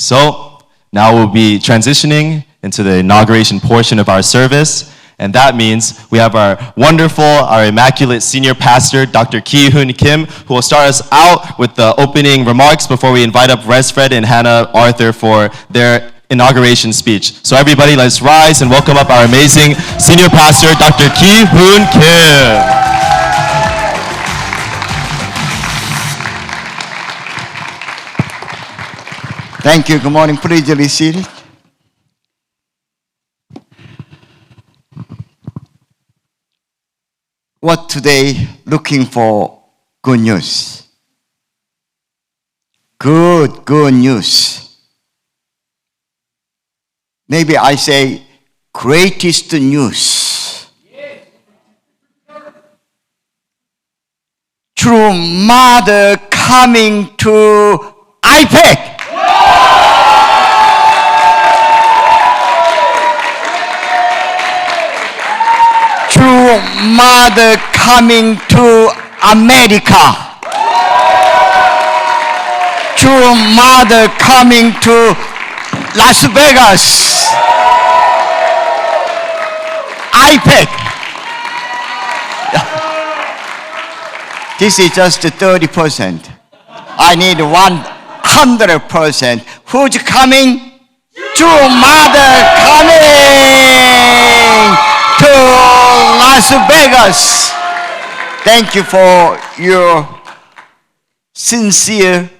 So now we'll be transitioning into the inauguration portion of our service. And that means we have our wonderful, our immaculate senior pastor, Dr. Ki-Hoon Kim, who will start us out with the opening remarks before we invite up Resfred and Hannah Arthur for their inauguration speech. So everybody, let's rise and welcome up our amazing senior pastor, Dr. Ki-Hoon Kim. Thank you. Good morning. Please be seated. What today looking for good news? Good news. Maybe I say greatest news. True mother coming to IPEC. True mother coming to America. True mother coming to Las Vegas. IPEC. This is just 30%. I need 100%. Who's coming? True mother coming to Las Vegas. Thank you for your sincere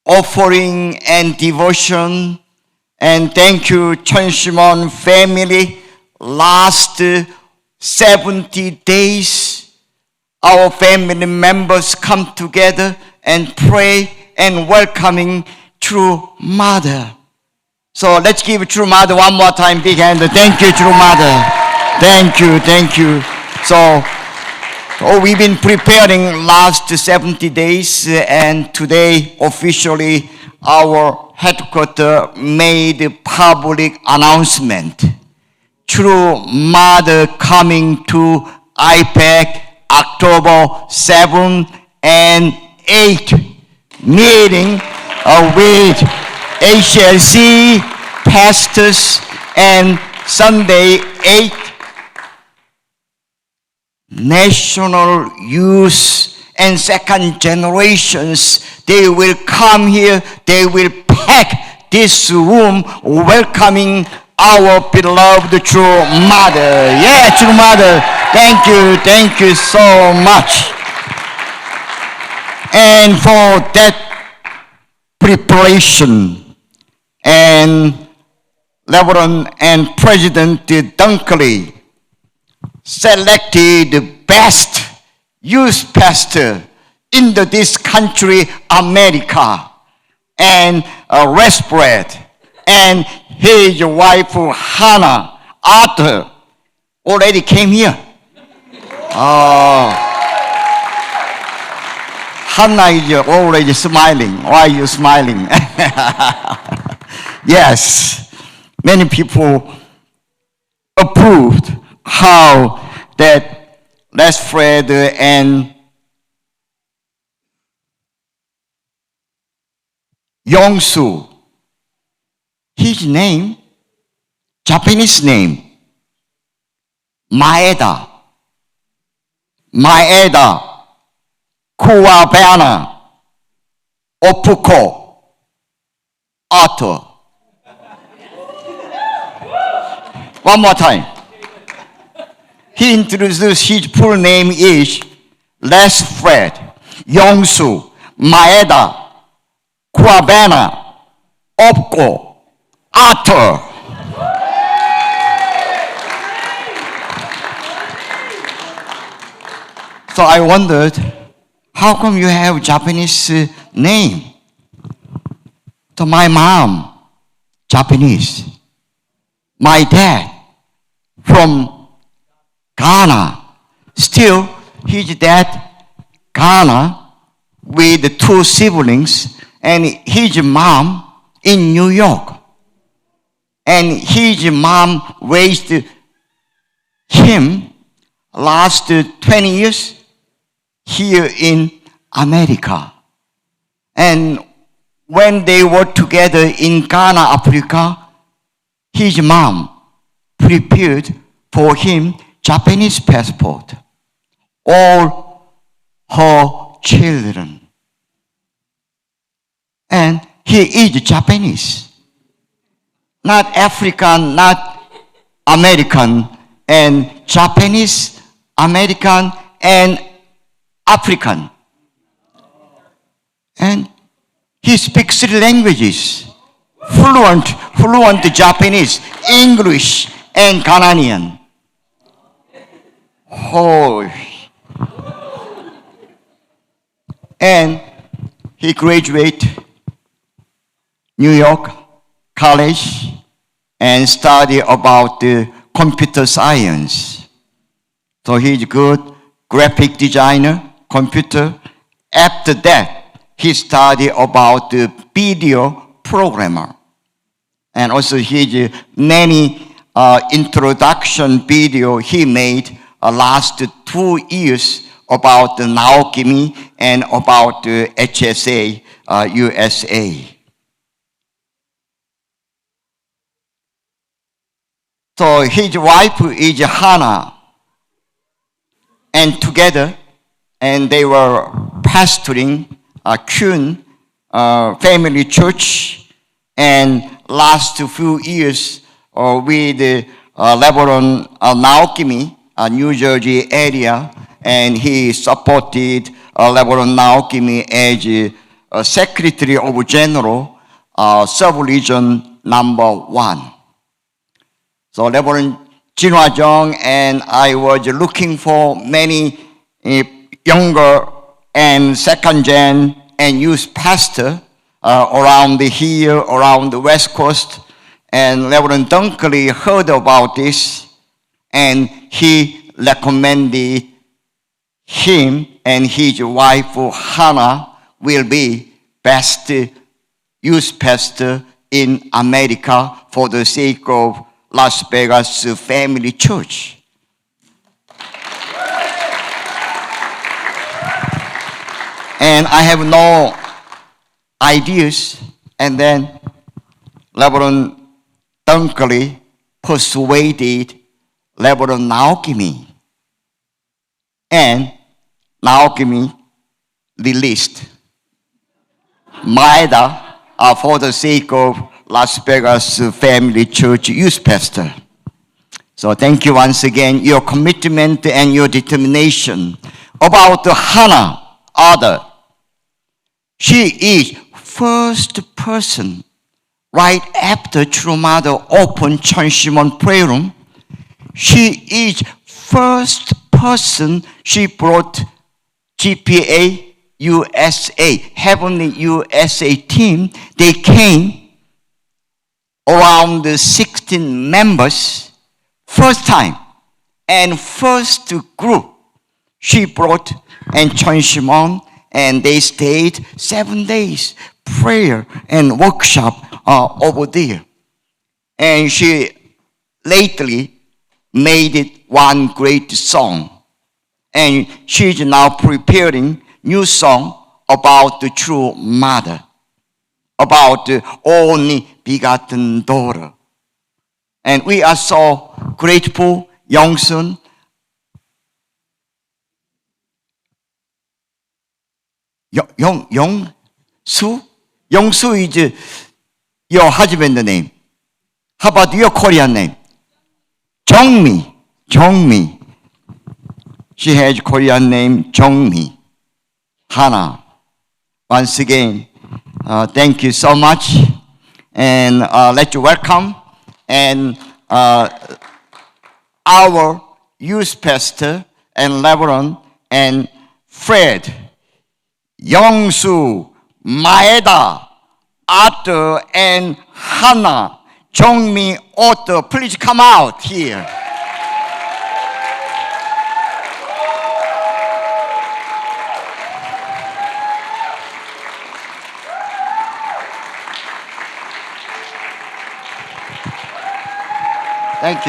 offering and devotion. And thank you, Chunshimon family. Last 70 days, our family members come together and pray and welcoming True Mother. So let's give True Mother one more time, big hand. Thank you, True Mother. Thank you. So we've been preparing last 70 days, and today officially our headquarters made a public announcement. True Mother coming to IPEC October 7 and 8 meeting with HLC pastors, and Sunday 8 national youth and second generations. They will come here, they will pack this room welcoming our beloved True Mother. Yeah, True Mother, thank you so much. And for that preparation, and Reverend and President Dunkley selected the best youth pastor in this country, America, and Resfred and his wife Hannah Arthur already came here. Hannah is already smiling. Why are you smiling? Yes, many people approved how that Resfred and Yongsu, his name, Japanese name, Maeda, Kuwabana, Opuko, Arthur. One more time. He introduced his full name is Resfred, Yongsu, Maeda, Kuwabana, Opko, Arthur. So I wondered, how come you have Japanese name? So my mom, Japanese. My dad, from Ghana. Still, his dad, Ghana, with 2 siblings, and his mom in New York. And his mom raised him last 20 years here in America. And when they were together in Ghana, Africa, his mom prepared for him Japanese passport. All her children. And he is Japanese. Not African, not American, and Japanese, American, and African. And he speaks three languages. Fluent Japanese, English, and Ghanaian. Oh. And he graduated New York College and studied about the computer science. So he's a good graphic designer, computer. After that, he studied about the video programmer. And also he many introduction video he made last 2 years about the Naokimi and about the HSA USA. So his wife is Hannah, and together, and they were pastoring Kyun Family Church, and last few years with Lebanon Naokimi, New Jersey area, and he supported Lebanon Naokimi as Secretary of General, Sub-Region number 1. So Reverend Jinhwa Jung and I was looking for many younger and second gen and youth pastor around here, around the West Coast. And Reverend Dunkley heard about this and he recommended him and his wife Hannah will be best youth pastor in America for the sake of Las Vegas Family Church. And I have no ideas. And then Reverend Dunkley persuaded Reverend Naokimi. And Naokimi released Maeda for the sake of Las Vegas Family Church youth pastor. So thank you once again, your commitment and your determination. About Hannah, she is first person right after True Mother opened Chun Shimon prayer room. She is first person, she brought GPA USA, Heavenly USA team. They came around 16 members, first time, and first group she brought and Chun Shimon, and they stayed 7 days, prayer and workshop over there. And she lately made it one great song. And she's now preparing new song about the true mother, about the only begotten daughter. And we are so grateful, Youngsun. Youngsu is your husband's name. How about your Korean name? Jongmi. She has Korean name Jongmi. Hannah. Once again, thank you so much. And let you welcome. And our youth pastor and Reverend and Fred, Youngsu, Maeda, Arthur, and Hannah, Jongmi, Otto, please come out here. Thank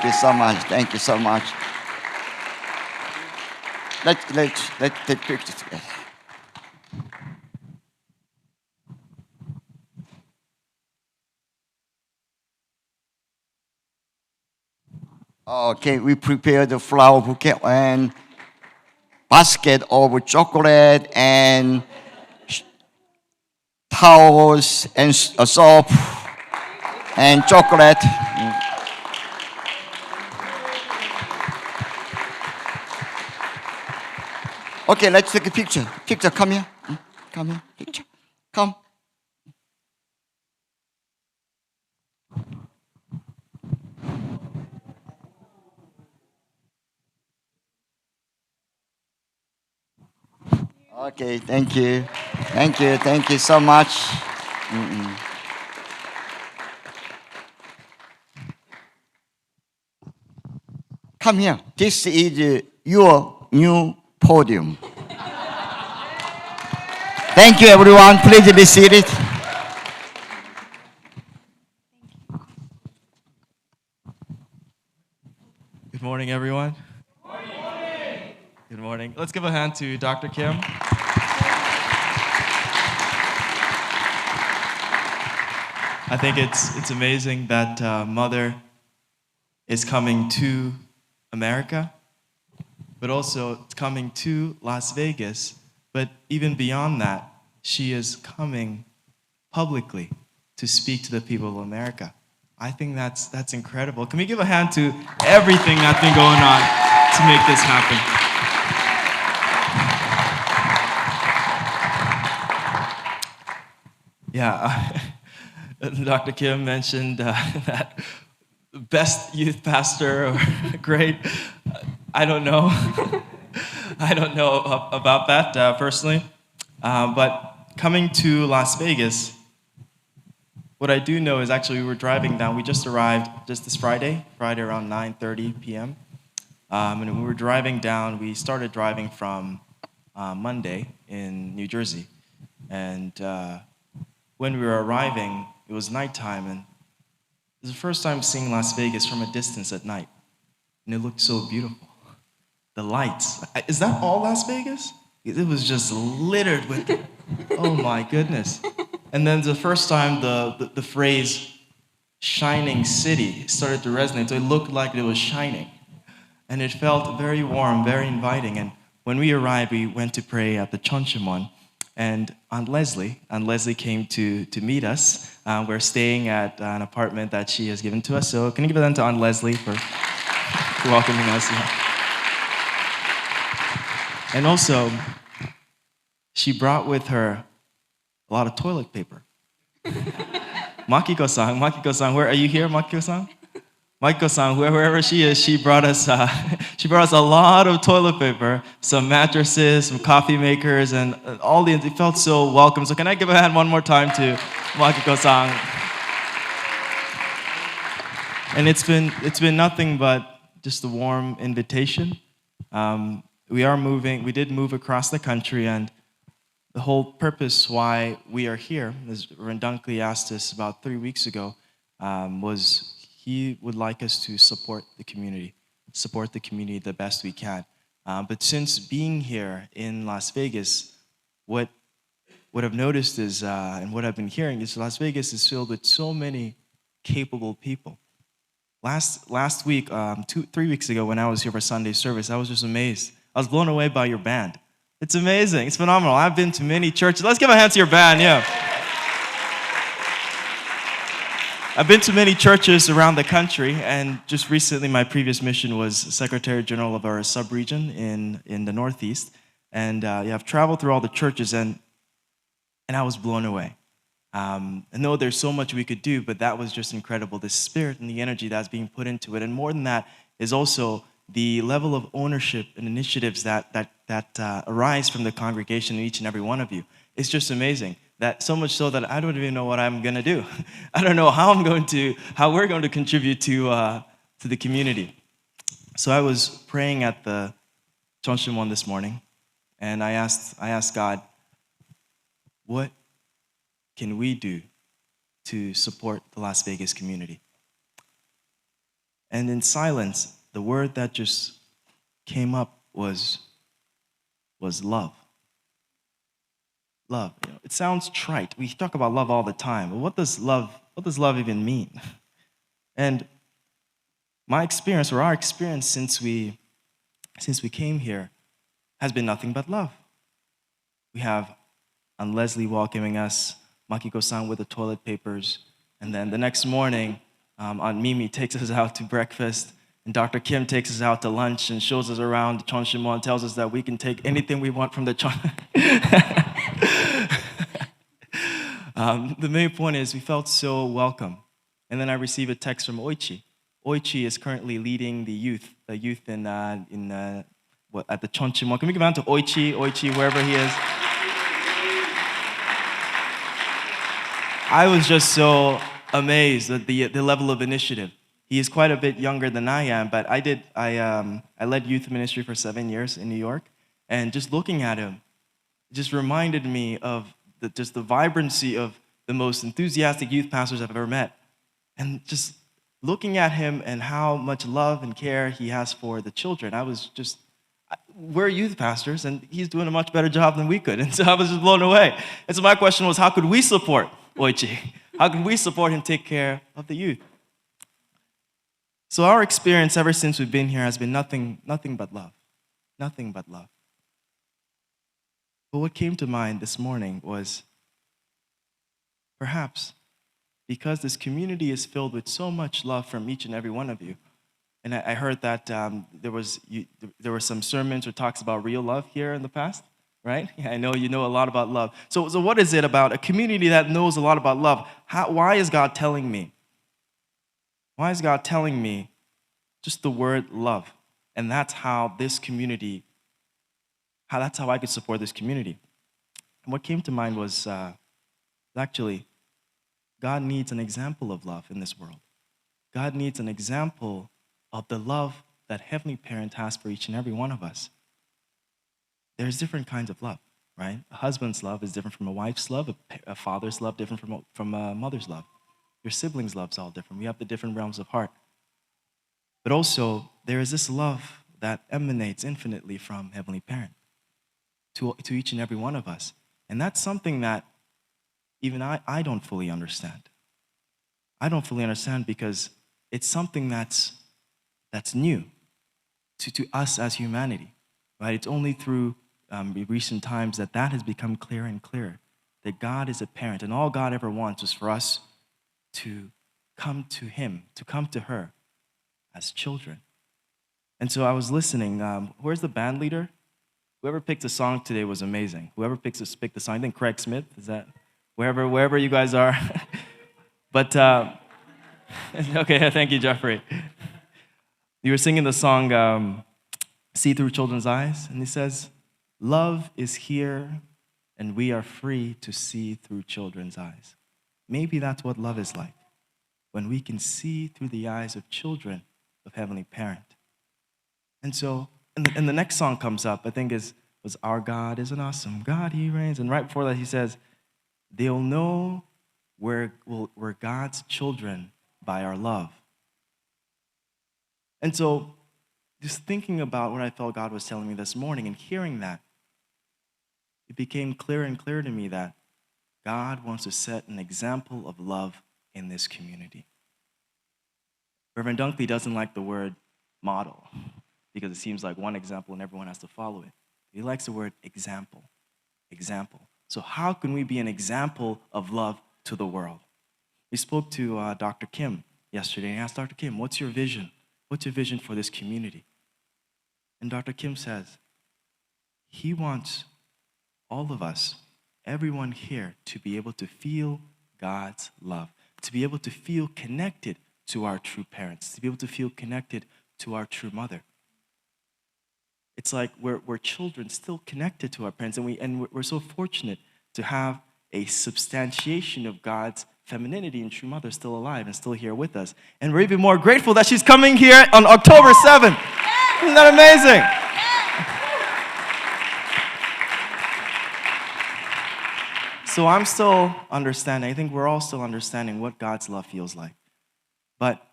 you so much. Let's take pictures together. Okay, we prepare the flower bouquet and basket of chocolate and towels and soap and chocolate. Okay, let's take a picture. Picture, come here. Come here, picture. Come. Okay, thank you. Thank you so much. Come here. This is your new podium. Thank you, everyone. Please be seated. Good morning, everyone. Good morning. Let's give a hand to Dr. Kim. I think it's amazing that Mother is coming to America, but also it's coming to Las Vegas. But even beyond that, she is coming publicly to speak to the people of America. I think that's incredible. Can we give a hand to everything that's been going on to make this happen? Yeah, Dr. Kim mentioned that best youth pastor or great. I don't know. I don't know about that personally. But coming to Las Vegas, what I do know is actually we were driving down. We just arrived just this Friday around 9:30 p.m. And when we were driving down, we started driving from Monday in New Jersey. And when we were arriving, it was nighttime, and it was the first time seeing Las Vegas from a distance at night. And it looked so beautiful. The lights. Is that all Las Vegas? It was just littered with, oh my goodness. And then the first time the phrase shining city started to resonate, so it looked like it was shining. And it felt very warm, very inviting. And when we arrived, we went to pray at the Chonchimon. And Aunt Leslie came to meet us. We're staying at an apartment that she has given to us. So can you give it then to Aunt Leslie for welcoming us? And also, she brought with her a lot of toilet paper. Makiko-san, where are you here, Makiko-san? Makiko-san, wherever she is, she brought us a lot of toilet paper, some mattresses, some coffee makers, and all it felt so welcome. So can I give a hand one more time to Makiko-san? And it's been nothing but just a warm invitation. We did move across the country, and the whole purpose why we are here, as Rendunkli asked us about 3 weeks ago, was he would like us to support the community the best we can. But since being here in Las Vegas, what I've noticed is, and what I've been hearing is Las Vegas is filled with so many capable people. Last week, 3 weeks ago when I was here for Sunday service, I was just amazed. I was blown away by your band. It's amazing. It's phenomenal. I've been to many churches. Let's give a hand to your band, yeah. I've been to many churches around the country, and just recently my previous mission was Secretary General of our sub-region in the Northeast. And I've traveled through all the churches, and I was blown away. I know there's so much we could do, but that was just incredible. The spirit and the energy that's being put into it. And more than that is also the level of ownership and initiatives that arise from the congregation in each and every one of you. It's just amazing. That so much so that I don't even know what I'm going to do. I don't know how we're going to contribute to the community. So I was praying at the Chonshimon this morning, and I asked God, what can we do to support the Las Vegas community? And in silence, the word that just came up was love. Love. It sounds trite. We talk about love all the time, but what does love even mean? And My experience, or our experience since we came here, has been nothing but love. We have Aunt Leslie welcoming us, Makiko-san with the toilet papers, and then the next morning, Aunt Mimi takes us out to breakfast, and Dr. Kim takes us out to lunch and shows us around the Chonshimo and tells us that we can take anything we want from the Chon. The main point is we felt so welcome. And then I received a text from Oichi. Oichi is currently leading the youth at the Chonshimo. Can we give a round to Oichi, wherever he is? I was just so amazed at the level of initiative. He is quite a bit younger than I am, but I led youth ministry for 7 years in New York, and just looking at him just reminded me of the vibrancy of the most enthusiastic youth pastors I've ever met. And just looking at him and how much love and care he has for the children, we're youth pastors, and he's doing a much better job than we could. And so I was just blown away. And so my question was, how could we support Oichi? How could we support him take care of the youth? So our experience ever since we've been here has been nothing but love. Nothing but love. But what came to mind this morning was, perhaps because this community is filled with so much love from each and every one of you, and I heard that there were some sermons or talks about real love here in the past, right? Yeah, I know you know a lot about love. So what is it about a community that knows a lot about love? Why is God telling me? Why is God telling me just the word love? And that's how this community, that's how I could support this community. And what came to mind was actually, God needs an example of love in this world. God needs an example of the love that Heavenly Parent has for each and every one of us. There's different kinds of love, right? A husband's love is different from a wife's love, a father's love different from a mother's love. Your siblings' love's all different. We have the different realms of heart. But also, there is this love that emanates infinitely from Heavenly Parent to each and every one of us. And that's something that even I don't fully understand. I don't fully understand because it's something that's new to us as humanity, right? It's only through recent times that has become clearer and clearer, that God is a parent, and all God ever wants is for us to come to Him, to come to her as children. And so I was listening. Where's the band leader? Whoever picked the song today was amazing. Whoever picked the song, I think Craig Smith, is that? Wherever you guys are. But, okay, thank you, Jeffrey. You were singing the song, See Through Children's Eyes, and he says, love is here, and we are free to see through children's eyes. Maybe that's what love is like, when we can see through the eyes of children of Heavenly Parent. And so, and the next song comes up, I think was Our God is an Awesome God, He reigns. And right before that, he says, they'll know we're God's children by our love. And so, just thinking about what I felt God was telling me this morning and hearing that, it became clearer and clearer to me that God wants to set an example of love in this community. Reverend Dunkley doesn't like the word model because it seems like one example and everyone has to follow it. He likes the word example. Example. So how can we be an example of love to the world? We spoke to Dr. Kim yesterday and asked Dr. Kim, what's your vision? What's your vision for this community? And Dr. Kim says, he wants all of us, everyone here, to be able to feel God's love, to be able to feel connected to our true parents, to be able to feel connected to our true mother. It's like we're children still connected to our parents, and we're so fortunate to have a substantiation of God's femininity and true mother still alive and still here with us. And we're even more grateful that she's coming here on October 7th. Isn't that amazing? So I'm still understanding. I think we're all still understanding what God's love feels like. But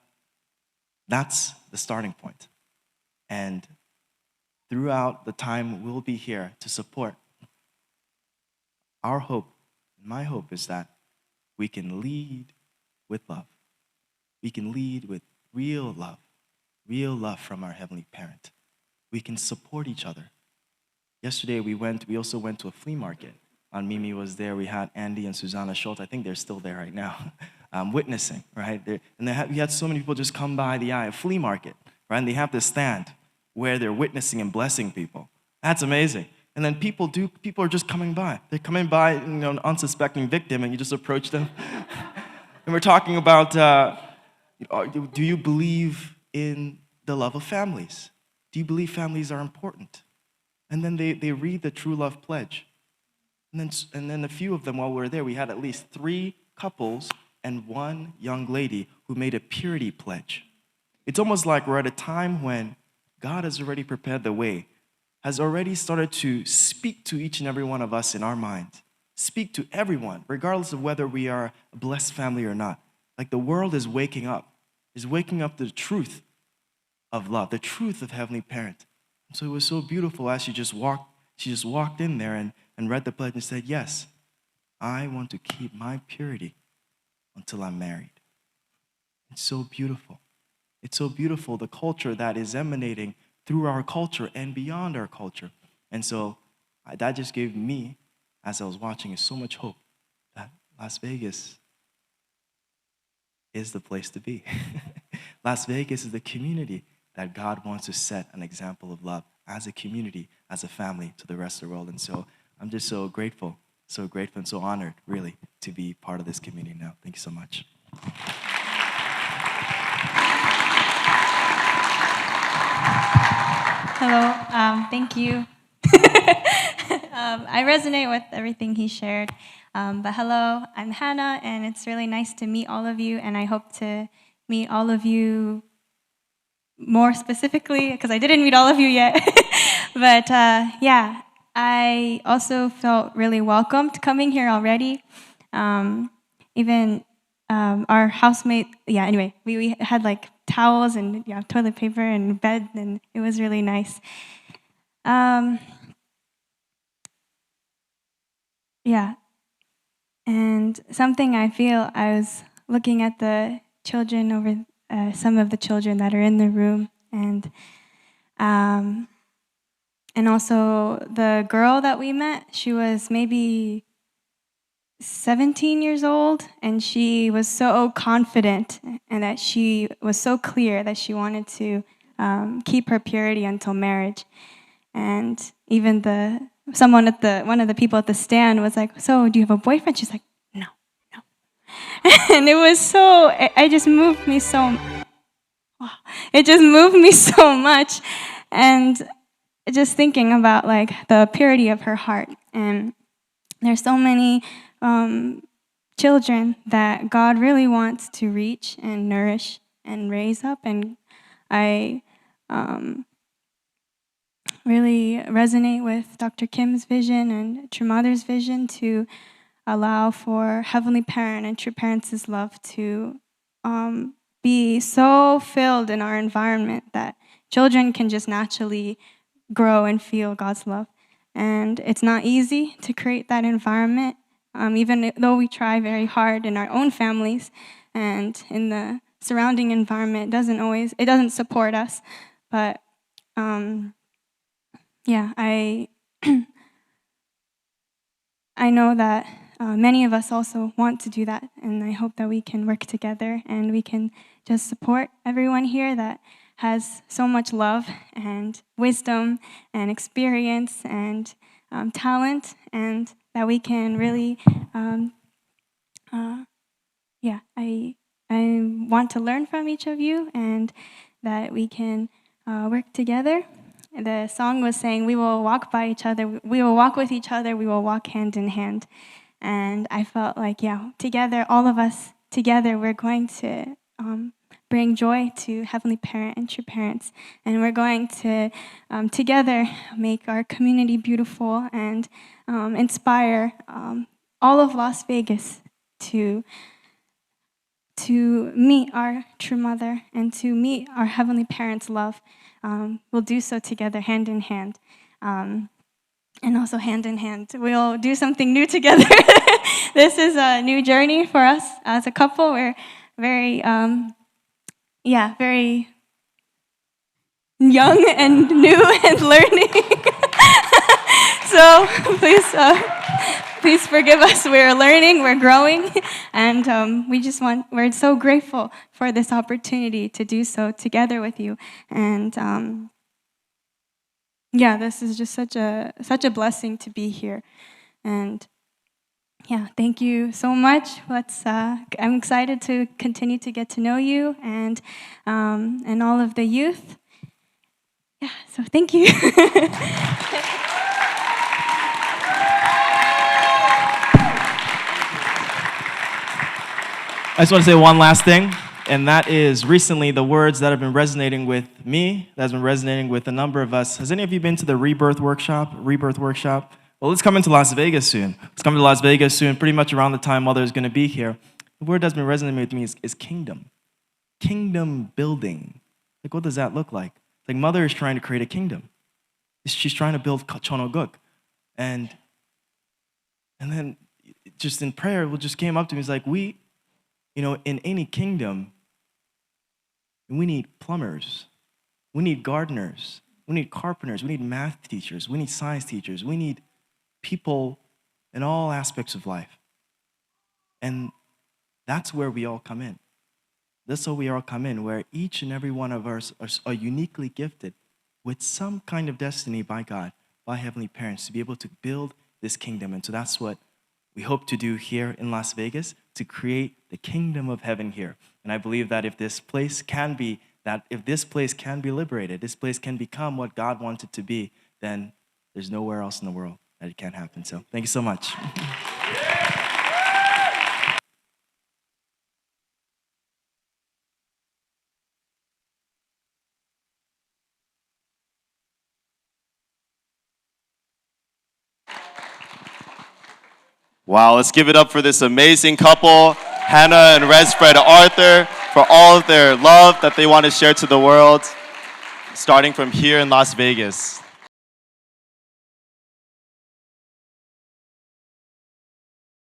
that's the starting point. And throughout the time we'll be here to support, our hope, my hope is that we can lead with love. We can lead with real love. real love from our Heavenly Parent. We can support each other. Yesterday we also went to a flea market. Mimi was there. We had Andy and Susanna Schultz. I think they're still there right now, witnessing, right? We had so many people just come by a flea market, right? And they have this stand where they're witnessing and blessing people. That's amazing. And then people are just coming by. They're coming by, an unsuspecting victim, and you just approach them. And we're talking about, do you believe in the love of families? Do you believe families are important? And then they read the True Love Pledge. And then a few of them, while we were there, we had at least 3 couples and 1 young lady who made a purity pledge. It's almost like we're at a time when God has already prepared the way, has already started to speak to each and every one of us in our minds, speak to everyone, regardless of whether we are a blessed family or not. Like the world is waking up to the truth of love, the truth of Heavenly Parent. And so it was so beautiful as she just walked in there and read the pledge and said, yes, I want to keep my purity until I'm married. It's so beautiful. It's so beautiful, the culture that is emanating through our culture and beyond our culture. And so that just gave me, as I was watching, so much hope that Las Vegas is the place to be. Las Vegas is the community that God wants to set an example of love as a community, as a family to the rest of the world. And so I'm just so grateful and so honored, really, to be part of this community now. Thank you so much. Hello, thank you. I resonate with everything he shared. But hello, I'm Hannah, and it's really nice to meet all of you, and I hope to meet all of you more specifically, because I didn't meet all of you yet. But yeah, I also felt really welcomed coming here already. Even our housemate, anyway, we had like towels and toilet paper and bed, and it was really nice. And something I feel, I was looking at the children over, some of the children that are in the room, and also the girl that we met, she was maybe 17 years old, and she was so confident, and that she was so clear that she wanted to keep her purity until marriage. And even one of the people at the stand was like, "So, do you have a boyfriend?" She's like, "No." And it was it just moved me so. Wow, it just moved me so much, and just thinking about like the purity of her heart. And there's so many children that God really wants to reach and nourish and raise up, and I really resonate with Dr. Kim's vision and True Mother's vision to allow for Heavenly Parent and True Parents' love to be so filled in our environment that children can just naturally grow and feel God's love. And it's not easy to create that environment, even though we try very hard in our own families and in the surrounding environment. It doesn't support us. But I I know that many of us also want to do that, and I hope that we can work together and we can just support everyone here that has so much love and wisdom and experience and talent, and that we can really, I want to learn from each of you, and that we can work together. The song was saying, we will walk by each other, we will walk with each other, we will walk hand in hand. And I felt like, together, all of us together, we're going to bring joy to Heavenly Parent and True Parents. And we're going to, together, make our community beautiful and inspire all of Las Vegas to meet our True Mother and to meet our Heavenly Parents' love. We'll do so together, hand in hand. And also hand in hand, we'll do something new together. This is a new journey for us as a couple. We're very young and new and learning. So please forgive us. We're learning, we're growing, and we're so grateful for this opportunity to do so together with you. And yeah, this is just such a blessing to be here. And yeah, thank you so much. I'm excited to continue to get to know you and all of the youth. Yeah, so thank you. I just want to say one last thing, and that is recently the words that have been resonating with me, that has been resonating with a number of us. Has any of you been to the Rebirth Workshop? Well, let's come into Las Vegas soon. Pretty much around the time Mother is going to be here. The word that's been resonating with me is kingdom. Kingdom building. Like, what does that look like? Like, Mother is trying to create a kingdom. She's trying to build Chonoguk. And then just in prayer, what just came up to me is like, in any kingdom, we need plumbers, we need gardeners, we need carpenters, we need math teachers, we need science teachers, we need people in all aspects of life. And that's where we all come in. That's where we all come in, where each and every one of us are uniquely gifted with some kind of destiny by God, by Heavenly Parents, to be able to build this kingdom. And so that's what we hope to do here in Las Vegas, to create the kingdom of heaven here. And I believe that if this place can be liberated, this place can become what God wants it to be, then there's nowhere else in the world that it can't happen. So thank you so much. Wow, let's give it up for this amazing couple, Hannah and Resfred Arthur, for all of their love that they want to share to the world, starting from here in Las Vegas.